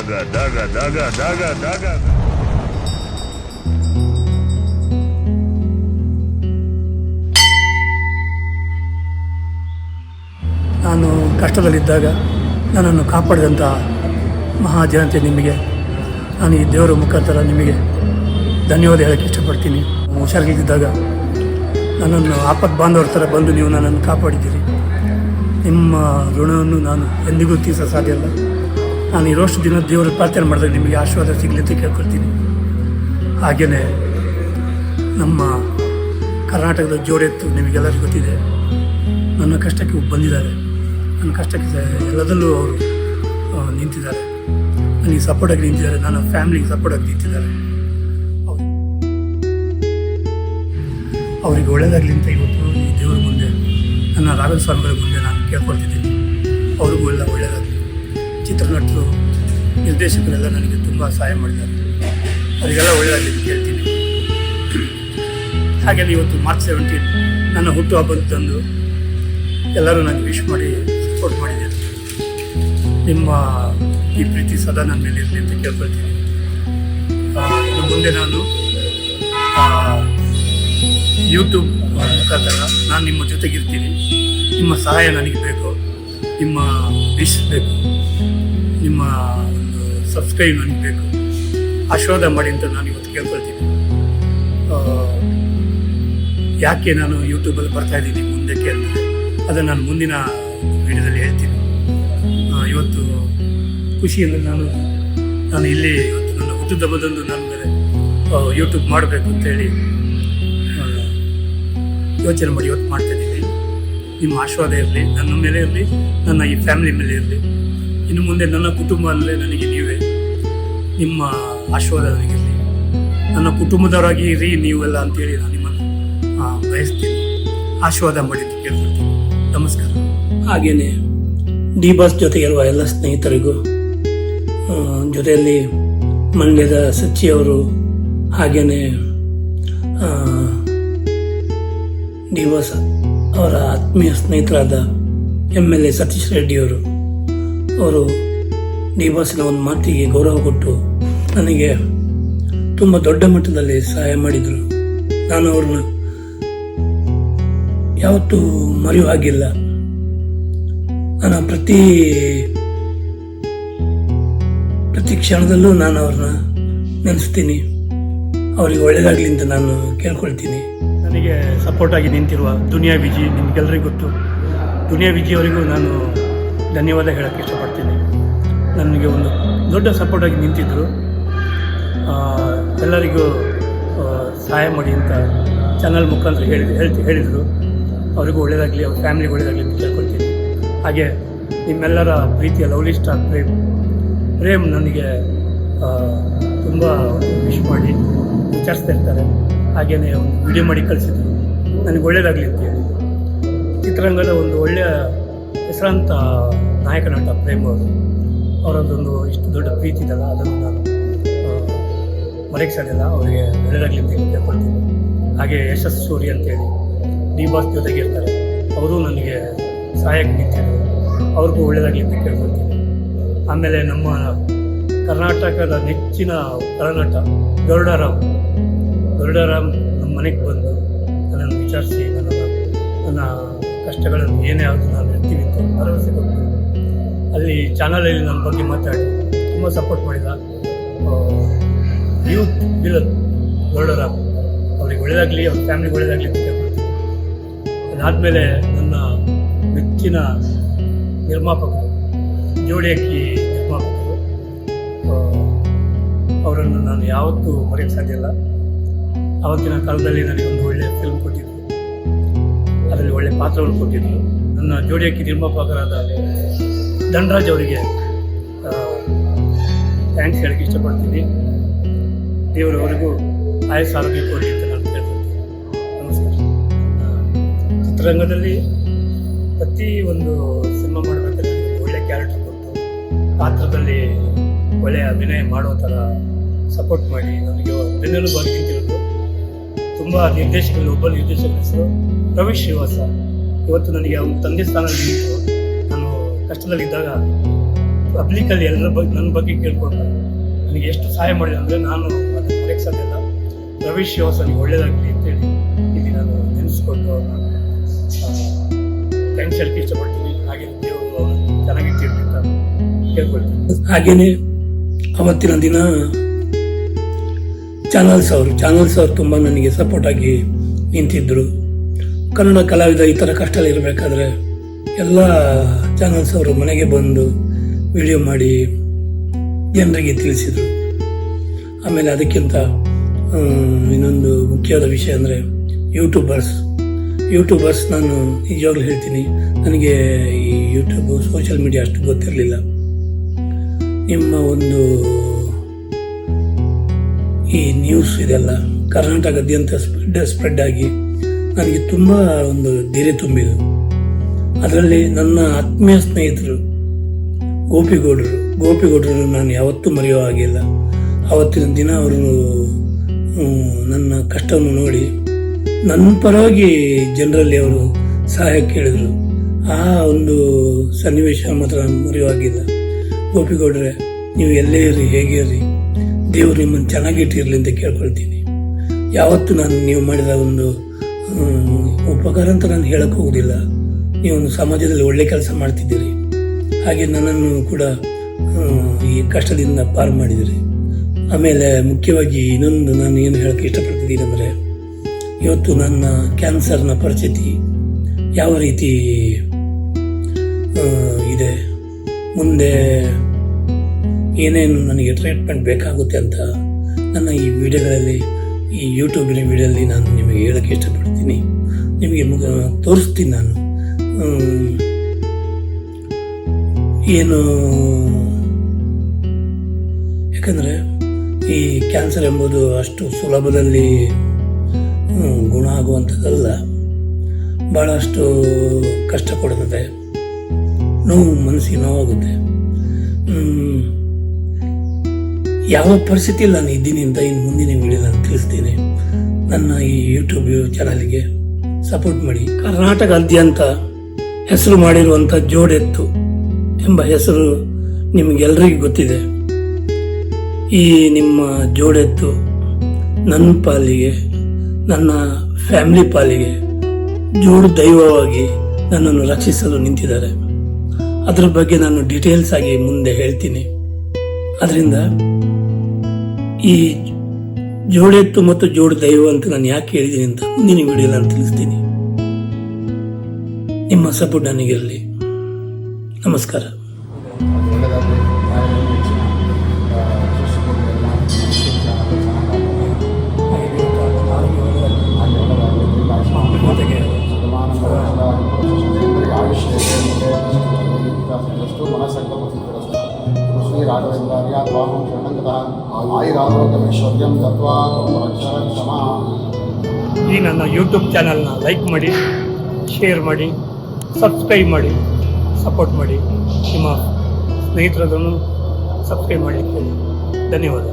ದಾಗ ದಾಗ ದಾಗ ದಾಗ ದಾಗ. ನಾನು ಕಷ್ಟದಲ್ಲಿದ್ದಾಗ ನನ್ನನ್ನು ಕಾಪಾಡಿದಂಥ ಮಹಾಜನತೆ ನಿಮಗೆ ನಾನು ಈ ದೇವರ ಮುಖಾಂತರ ನಿಮಗೆ ಧನ್ಯವಾದ ಹೇಳೋಕ್ಕೆ ಇಷ್ಟಪಡ್ತೀನಿ. ಹುಷಾರಿಲ್ಲದಿದ್ದಾಗ ನನ್ನನ್ನು ಆಪತ್ತು ಬಾಂಧವರ ಥರ ಬಂದು ನೀವು ನನ್ನನ್ನು ಕಾಪಾಡಿದ್ದೀರಿ. ನಿಮ್ಮ ಋಣವನ್ನು ನಾನು ಎಂದಿಗೂ ತೀರಿಸೋ ಸಾಧ್ಯ ಇಲ್ಲ. ನಾನು ಇರೋಷ್ಟು ದಿನ ದೇವರ ಪ್ರಾರ್ಥನೆ ಮಾಡಿದಾಗ ನಿಮಗೆ ಆಶೀರ್ವಾದ ಸಿಗಲಿ ಅಂತ ಕೇಳ್ಕೊಳ್ತೀನಿ. ಹಾಗೆಯೇ ನಮ್ಮ ಕರ್ನಾಟಕದ ಜೋಡೆತ್ತು ನಿಮಗೆಲ್ಲರಿಗೂ ಗೊತ್ತಿದೆ. ನನ್ನ ಕಷ್ಟಕ್ಕೆ ಬಂದಿದ್ದಾರೆ, ನನ್ನ ಕಷ್ಟಕ್ಕೆ ಎಲ್ಲದಲ್ಲೂ ಅವರು ನಿಂತಿದ್ದಾರೆ, ನನಗೆ ಸಪೋರ್ಟಾಗಿ ನಿಂತಿದ್ದಾರೆ, ನನ್ನ ಫ್ಯಾಮಿಲಿಗೆ ಸಪೋರ್ಟಾಗಿ ನಿಂತಿದ್ದಾರೆ. ಅವರಿಗೆ ಒಳ್ಳೆಯದಾಗಲಿ ಅಂತ ಇವತ್ತು ಈ ದೇವರ ಮುಂದೆ, ನನ್ನ ರಾಘವ ಸ್ವಾಮಿಗಳ ಮುಂದೆ ನಾನು ಕೇಳ್ಕೊಳ್ತಿದ್ದೀನಿ. ಅವ್ರಿಗೂ ಎಲ್ಲ ಒಳ್ಳೆಯದಾಗಲಿ. ಚಿತ್ರನಟರು, ನಿರ್ದೇಶಕರೆಲ್ಲ ನನಗೆ ತುಂಬ ಸಹಾಯ ಮಾಡಿದ್ದಾರೆ, ಅವರಿಗೆಲ್ಲ ಒಳ್ಳೆಯದಾಗಲಿ ಅಂತ ಕೇಳ್ತೀನಿ. ಹಾಗೆಯೇ ಇವತ್ತು ಮಾರ್ಚ್ 17 ನನ್ನ ಹುಟ್ಟುಹಬ್ಬದಂದು ಎಲ್ಲರೂ ನನಗೆ ವಿಶ್ ಮಾಡಿ ಸಪೋರ್ಟ್ ಮಾಡಿದ್ದಾರೆ. ನಿಮ್ಮ ಈ ಪ್ರೀತಿ ಸದಾ ನನ್ನ ಮೇಲೆ ಇರಲಿ ಅಂತ ಕೇಳ್ಕೊಳ್ತೀನಿ. ಇನ್ನು ಮುಂದೆ ನಾನು ಯೂಟ್ಯೂಬ್ ಮುಖಾಂತರ ನಾನು ನಿಮ್ಮ ಜೊತೆಗಿರ್ತೀನಿ. ನಿಮ್ಮ ಸಹಾಯ ನನಗೆ ಬೇಕು, ನಿಮ್ಮ ವಿಶ್ ಬೇಕು, ನಿಮ್ಮ ಒಂದು ಸಬ್ಸ್ಕ್ರೈಬ್ ನನಗೆ ಬೇಕು. ಆಶೀರ್ವಾದ ಮಾಡಿ ಅಂತ ನಾನು ಇವತ್ತು ಕೇಳ್ಕೊಳ್ತೀನಿ. ಯಾಕೆ ನಾನು ಯೂಟ್ಯೂಬಲ್ಲಿ ಬರ್ತಾಯಿದ್ದೀನಿ ಮುಂದಕ್ಕೆ ಅಂದರೆ ಅದನ್ನು ನಾನು ಮುಂದಿನ ವಿಡಿಯೋದಲ್ಲಿ ಹೇಳ್ತೀನಿ. ಇವತ್ತು ಖುಷಿಯಿಂದ ನಾನು ಇಲ್ಲಿ ಇವತ್ತು ನನ್ನ ಹುಟ್ಟುಹಬ್ಬದಂದು ನಾನು ಮೇಲೆ ಯೂಟ್ಯೂಬ್ ಮಾಡಬೇಕು ಅಂತೇಳಿ ಯೋಚನೆ ಮಾಡಿ ಇವತ್ತು ಮಾಡ್ತಾಯಿದ್ದೀನಿ. ನಿಮ್ಮ ಆಶೀರ್ವಾದ ಇರಲಿ, ನನ್ನ ಮೇಲೆ ಇರಲಿ, ನನ್ನ ಈ ಫ್ಯಾಮಿಲಿ ಮೇಲೆ ಇರಲಿ. ಇನ್ನು ಮುಂದೆ ನನ್ನ ಕುಟುಂಬ ಅಂದರೆ ನನಗೆ ನೀವೇ. ನಿಮ್ಮ ಆಶೀರ್ವಾದ ನನಗಿರಲಿ, ನನ್ನ ಕುಟುಂಬದವರಾಗಿ ಇರಿ ನೀವೆಲ್ಲ ಅಂತೇಳಿ ನಾನು ನಿಮ್ಮನ್ನು ಬಯಸ್ತೀನಿ. ಆಶೀರ್ವಾದ ಮಾಡಿ ಅಂತ ಕೇಳ್ಕೊಳ್ತೀನಿ. ನಮಸ್ಕಾರ. ಹಾಗೆಯೇ ಡಿ ಬಾಸ್ ಜೊತೆಗಿರುವ ಎಲ್ಲ ಸ್ನೇಹಿತರಿಗೂ, ಜೊತೆಯಲ್ಲಿ ಮಂಡ್ಯದ ಸಚ್ಚಿಯವರು, ಹಾಗೆಯೇ ಡಿ ಬಾಸ್ ಅವರ ಆತ್ಮೀಯ ಸ್ನೇಹಿತರಾದ MLA ಸತೀಶ್ ರೆಡ್ಡಿಯವರು, ಅವರು ಡಿ ಬಾಸ್ನ ಒಂದು ಮಾತಿಗೆ ಗೌರವ ಕೊಟ್ಟು ನನಗೆ ತುಂಬ ದೊಡ್ಡ ಮಟ್ಟದಲ್ಲಿ ಸಹಾಯ ಮಾಡಿದರು. ನಾನು ಅವ್ರನ್ನ ಯಾವತ್ತೂ ಮರೆಯುವಾಗಿಲ್ಲ. ನಾನು ಪ್ರತಿ ಕ್ಷಣದಲ್ಲೂ ನಾನು ಅವ್ರನ್ನ ನೆನೆಸ್ತೀನಿ. ಅವರಿಗೆ ಒಳ್ಳೆಯದಾಗಲಿ ಅಂತ ನಾನು ಕೇಳ್ಕೊಳ್ತೀನಿ. ನನಗೆ ಸಪೋರ್ಟಾಗಿ ನಿಂತಿರುವ ದುನಿಯಾ ವಿಜಿ, ನಿಮಗೆಲ್ಲರಿಗೂ ಗೊತ್ತು. ದುನಿಯಾ ವಿಜಿ ಅವರಿಗೂ ನಾನು ಧನ್ಯವಾದ ಹೇಳೋಕ್ಕೆ ಇಷ್ಟಪಡ್ತೀನಿ. ನನಗೆ ಒಂದು ದೊಡ್ಡ ಸಪೋರ್ಟಾಗಿ ನಿಂತಿದ್ದರು. ಎಲ್ಲರಿಗೂ ಸಹಾಯ ಮಾಡಿ ಅಂತ ಚಾನಲ್ ಮುಖಾಂತರ ಹೇಳಿದರು. ಅವರಿಗೂ ಒಳ್ಳೆಯದಾಗಲಿ, ಅವ್ರ ಫ್ಯಾಮಿಲಿಗೆ ಒಳ್ಳೆಯದಾಗಲಿ ಅಂತ ಕೇಳ್ಕೊಳ್ತೀನಿ. ಹಾಗೆ ನಿಮ್ಮೆಲ್ಲರ ಪ್ರೀತಿಯ ಲವ್ಲಿ ಸ್ಟಾರ್ ಪ್ರೇಮ್ ನನಗೆ ತುಂಬ ವಿಶ್ ಮಾಡಿ ವಿಚಾರಿಸ್ತಾ ಇರ್ತಾರೆ. ಹಾಗೆಯೇ ಒಂದು ವಿಡಿಯೋ ಮಾಡಿ ಕಳಿಸಿದ್ರು, ನನಗೆ ಒಳ್ಳೆಯದಾಗಲಿ ಅಂತೇಳಿ. ಚಿತ್ರರಂಗದ ಒಂದು ಒಳ್ಳೆಯ ಹೆಸರಾಂತ ನಾಯಕ ನಟ ಪ್ರೇಮ್ ಅವರು, ಅವರದ್ದೊಂದು ಇಷ್ಟು ದೊಡ್ಡ ಪ್ರೀತಿ ಇದಲ್ಲ, ಅದನ್ನು ನಾನು ಮರೆಯಕ್ಕೆ ಸಾಧ್ಯಲ್ಲ. ಅವರಿಗೆ ಒಳ್ಳೆಯದಾಗಲಿ ಅಂತ ಕೇಳ್ಕೊಳ್ತೀನಿ. ಹಾಗೆ ಯಶಸ್ ಸೂರಿ ಅಂತೇಳಿ ಡಿ ಬಾಸ್ ಜೊತೆಗಿರ್ತಾರೆ, ಅವರು ನನಗೆ ಸಹಾಯಕ್ಕೆ ನಿಂತಿದ್ರು, ಅವ್ರಿಗೂ ಒಳ್ಳೆಯದಾಗಲಿ ಅಂತ ಕೇಳ್ಕೊಳ್ತೀನಿ. ಆಮೇಲೆ ನಮ್ಮ ಕರ್ನಾಟಕದ ನೆಚ್ಚಿನ ಕರನಟ ಗರುಡರಾಮ್ ನಮ್ಮ ಮನೆಗೆ ಬಂದು ನನ್ನನ್ನು ವಿಚಾರಿಸಿ ನನ್ನ ಕಷ್ಟಗಳನ್ನು ಏನೇ ಆದರೂ ನಾನು ಇರ್ತೀವಿ ಅಂತ ಭರವಸೆ ಕೊಟ್ಟು ಅಲ್ಲಿ ಚಾನಲಲ್ಲಿ ನನ್ನ ಬಗ್ಗೆ ಮಾತಾಡಿ ತುಂಬ ಸಪೋರ್ಟ್ ಮಾಡಿದ ಯೂತ್ ವಿಲನ್ ಗರುಡರಾಮ್, ಅವ್ರಿಗೆ ಒಳ್ಳೆಯದಾಗಲಿ, ಅವ್ರ ಫ್ಯಾಮಿಲಿಗೆ ಒಳ್ಳೆಯದಾಗಲಿ ಅಂತ ಕೇಳ್ಕೊಳ್ತೀನಿ. ಅದಾದಮೇಲೆ ನನ್ನ ನೆಚ್ಚಿನ ನಿರ್ಮಾಪಕರು, ಜೋಡಿ ಅಕ್ಕಿ ನಿರ್ಮಾಪಕರು, ಅವರನ್ನು ನಾನು ಯಾವತ್ತೂ ಮರೆಯಕ್ಕೆ ಸಾಧ್ಯ ಇಲ್ಲ. ಆವತ್ತಿನ ಕಾಲದಲ್ಲಿ ನನಗೆ ಒಂದು ಒಳ್ಳೆಯ ಫಿಲ್ಮ್ ಕೊಟ್ಟಿದ್ದರು, ಅದರಲ್ಲಿ ಒಳ್ಳೆಯ ಪಾತ್ರಗಳು ಕೊಟ್ಟಿದ್ದರು. ನನ್ನ ಜೋಡಿ ಅಕ್ಕಿ ನಿರ್ಮಾಪಕರಾದ ಧನರಾಜ್ ಅವರಿಗೆ ಥ್ಯಾಂಕ್ಸ್ ಹೇಳೋಕ್ಕೆ ಇಷ್ಟಪಡ್ತೀನಿ. ದೇವರವರೆಗೂ ಆಯಸ್ಸು ಆರೋಗ್ಯ ಕೊಡಲಿ ಅಂತ ನಾನು ಕೇಳ್ಕೊಳ್ತೀನಿ. ನಮಸ್ಕಾರ. ಚಿತ್ರರಂಗದಲ್ಲಿ ಪ್ರತಿ ಒಂದು ಸಿನಿಮಾ ಮಾಡಬೇಕಾದ್ರೆ ಒಳ್ಳೆಯ ಕ್ಯಾರೆಕ್ಟರ್ ಕೊಟ್ಟು ಪಾತ್ರದಲ್ಲಿ ಒಳ್ಳೆಯ ಅಭಿನಯ ಮಾಡೋ ಥರ ಸಪೋರ್ಟ್ ಮಾಡಿ ನನಗೆ ಬೆನ್ನೆಲುಬಾಗಿ ನಿಂತಿರೋದು ತುಂಬ ನಿರ್ದೇಶಕರಲ್ಲಿ ಒಬ್ಬ ನಿರ್ದೇಶಕರ ಹೆಸರು ರವಿ ಶ್ರೀವಾಸ. ಇವತ್ತು ನನಗೆ ಅವನ ತಂದೆ ಸ್ಥಾನದಲ್ಲಿ ನಿಂತು ನಾನು ಕಷ್ಟದಲ್ಲಿದ್ದಾಗ ಪಬ್ಲಿಕಲ್ಲಿ ಎಲ್ಲರ ಬಗ್ಗೆ ನನ್ನ ಬಗ್ಗೆ ಕೇಳ್ಕೊಂಡು ನನಗೆ ಎಷ್ಟು ಸಹಾಯ ಮಾಡಿದೆ ಅಂದರೆ ನಾನು ಅದನ್ನು ಮರೆಸೋದಿಲ್ಲ. ರವೀಶ್ ಶಿವಸನಿಗೆ ಒಳ್ಳೆಯದಾಗಲಿ ಅಂತೇಳಿ ಇಲ್ಲಿ ನಾನು ನೆನೆಸ್ಕೊಂಡು ಅವ್ರನ್ನ ಥ್ಯಾಂಕ್ಸ್ ಹೇಳಕ್ಕೆ ಇಷ್ಟಪಡ್ತೀನಿ. ಹಾಗೆ ದೇವರು ಅವ್ರನ್ನ ಚೆನ್ನಾಗಿಟ್ಟಿರಲಿ ಅಂತ ಕೇಳ್ಕೊಳ್ತೀನಿ. ಹಾಗೆಯೇ ಅವತ್ತಿನ ದಿನ ಚಾನಲ್ಸ್ ಅವರು ತುಂಬ ನನಗೆ ಸಪೋರ್ಟಾಗಿ ನಿಂತಿದ್ದರು. ಕನ್ನಡ ಕಲಾವಿದ ಈ ಥರ ಕಷ್ಟ ಇರಬೇಕಾದ್ರೆ ಎಲ್ಲ ಚಾನಲ್ಸ್ ಅವರು ಮನೆಗೆ ಬಂದು ವಿಡಿಯೋ ಮಾಡಿ ಜನರಿಗೆ ತಿಳಿಸಿದರು. ಆಮೇಲೆ ಅದಕ್ಕಿಂತ ಇನ್ನೊಂದು ಮುಖ್ಯವಾದ ವಿಷಯ ಅಂದರೆ ಯೂಟ್ಯೂಬರ್ಸ್ ನಾನು ನಿಜವಾಗ್ಲೂ ಹೇಳ್ತೀನಿ, ನನಗೆ ಈ ಯೂಟ್ಯೂಬು ಸೋಷಿಯಲ್ ಮೀಡಿಯಾ ಅಷ್ಟು ಗೊತ್ತಿರಲಿಲ್ಲ. ನಿಮ್ಮ ಒಂದು ಈ ನ್ಯೂಸ್ ಇದೆಲ್ಲ ಕರ್ನಾಟಕದಾದ್ಯಂತ ಸ್ಪ್ರೆಡ್ ಆಗಿ ನನಗೆ ತುಂಬ ಒಂದು ಧೈರ್ಯ ತುಂಬಿದರು. ಅದರಲ್ಲಿ ನನ್ನ ಆತ್ಮೀಯ ಸ್ನೇಹಿತರು ಗೋಪಿಗೌಡರು ನಾನು ಯಾವತ್ತೂ ಮರೆಯೋ ಹಾಗಿಲ್ಲ. ಆವತ್ತಿನ ದಿನ ಅವರು ನನ್ನ ಕಷ್ಟವನ್ನು ನೋಡಿ ನನ್ನ ಪರವಾಗಿ ಜನರಲ್ಲಿ ಅವರು ಸಹಾಯ ಕೇಳಿದರು. ಆ ಒಂದು ಸನ್ನಿವೇಶ ಮಾತ್ರ ನಾನು ಮರೆಯೋ ಹಾಗಿಲ್ಲ. ಗೋಪಿಗೌಡ್ರೆ, ನೀವು ಎಲ್ಲೇ ಇರ್ರಿ, ಹೇಗೆ ಇರ್ರಿ, ದೇವರು ನಿಮ್ಮನ್ನು ಚೆನ್ನಾಗಿಟ್ಟಿರಲಿ ಅಂತ ಕೇಳ್ಕೊಳ್ತೀನಿ. ಯಾವತ್ತೂ ನಾನು ನೀವು ಮಾಡಿದ ಒಂದು ಉಪಕಾರ ಅಂತ ನಾನು ಹೇಳಕ್ಕೆ ಹೋಗೋದಿಲ್ಲ. ನೀವೊಂದು ಸಮಾಜದಲ್ಲಿ ಒಳ್ಳೆ ಕೆಲಸ ಮಾಡ್ತಿದ್ದೀರಿ, ಹಾಗೆ ನನ್ನನ್ನು ಕೂಡ ಈ ಕಷ್ಟದಿಂದ ಪಾರು ಮಾಡಿದಿರಿ. ಆಮೇಲೆ ಮುಖ್ಯವಾಗಿ ಇನ್ನೊಂದು ನಾನು ಏನು ಹೇಳಕ್ಕೆ ಇಷ್ಟಪಡ್ತಿದ್ದೀನಿ ಅಂದರೆ, ಇವತ್ತು ನನ್ನ ಕ್ಯಾನ್ಸರ್ನ ಪರಿಸ್ಥಿತಿ ಯಾವ ರೀತಿ ಇದೆ, ಮುಂದೆ ಏನೇನು ನನಗೆ ಟ್ರೀಟ್ಮೆಂಟ್ ಬೇಕಾಗುತ್ತೆ ಅಂತ ನನ್ನ ಈ ವಿಡಿಯೋಗಳಲ್ಲಿ, ಈ ಯೂಟ್ಯೂಬಿನ ವಿಡಿಯೋದಲ್ಲಿ ನಾನು ನಿಮಗೆ ಹೇಳೋಕ್ಕೆ ಇಷ್ಟಪಡ್ತೀನಿ. ನಿಮಗೆ ತೋರಿಸ್ತೀನಿ ನಾನು ಏನು. ಯಾಕಂದರೆ ಈ ಕ್ಯಾನ್ಸರ್ ಎಂಬುದು ಅಷ್ಟು ಸುಲಭದಲ್ಲಿ ಗುಣ ಆಗುವಂಥದ್ದಲ್ಲ, ಭಾಳಷ್ಟು ಕಷ್ಟ ಕೊಡುತ್ತದೆ, ಮನಸ್ಸಿಗೆ ನೋವಾಗುತ್ತೆ. ಯಾವ ಪರಿಸ್ಥಿತಿಯಲ್ಲಿ ನಾನು ಇದ್ದೀನಿ ಅಂತ ಇನ್ನು ಮುಂದಿನ ವಿಡಿಯೋ ನಾನು ತಿಳಿಸ್ತೀನಿ. ನನ್ನ ಈ ಯೂಟ್ಯೂಬ್ ಚಾನಲ್ಗೆ ಸಪೋರ್ಟ್ ಮಾಡಿ. ಕರ್ನಾಟಕದಾದ್ಯಂತ ಹೆಸರು ಮಾಡಿರುವಂಥ ಜೋಡೆತ್ತು ಎಂಬ ಹೆಸರು ನಿಮಗೆಲ್ಲರಿಗೂ ಗೊತ್ತಿದೆ. ಈ ನಿಮ್ಮ ಜೋಡೆತ್ತು ನನ್ನ ಪಾಲಿಗೆ, ನನ್ನ ಫ್ಯಾಮಿಲಿ ಪಾಲಿಗೆ ಜೋಡು ದೈವವಾಗಿ ನನ್ನನ್ನು ರಕ್ಷಿಸಲು ನಿಂತಿದ್ದಾರೆ. ಅದರ ಬಗ್ಗೆ ನಾನು ಡೀಟೇಲ್ಸ್ ಆಗಿ ಮುಂದೆ ಹೇಳ್ತೀನಿ. ಅದರಿಂದ ಈ ಜೋಡೆತ್ತು ಮತ್ತು ಜೋಡು ದೈವ ಅಂತ ನಾನು ಯಾಕೆ ಹೇಳಿದ್ದೀನಿ ಅಂತ ಮುಂದಿನ ವಿಡಿಯೋ ನಾನು ತಿಳಿಸ್ತೀನಿ. ನಿಮ್ಮ ಸಪೋರ್ಟ್ ನನಗಿರಲಿ. ನಮಸ್ಕಾರ. ಈ ನನ್ನ ಯೂಟ್ಯೂಬ್ ಚಾನಲ್ನ ಲೈಕ್ ಮಾಡಿ, ಶೇರ್ ಮಾಡಿ, ಸಬ್ಸ್ಕ್ರೈಬ್ ಮಾಡಿ, ಸಪೋರ್ಟ್ ಮಾಡಿ. ನಿಮ್ಮ ಸ್ನೇಹಿತರನ್ನು ಸಬ್ಸ್ಕ್ರೈಬ್ ಮಾಡಲಿಕ್ಕೆ ಧನ್ಯವಾದ.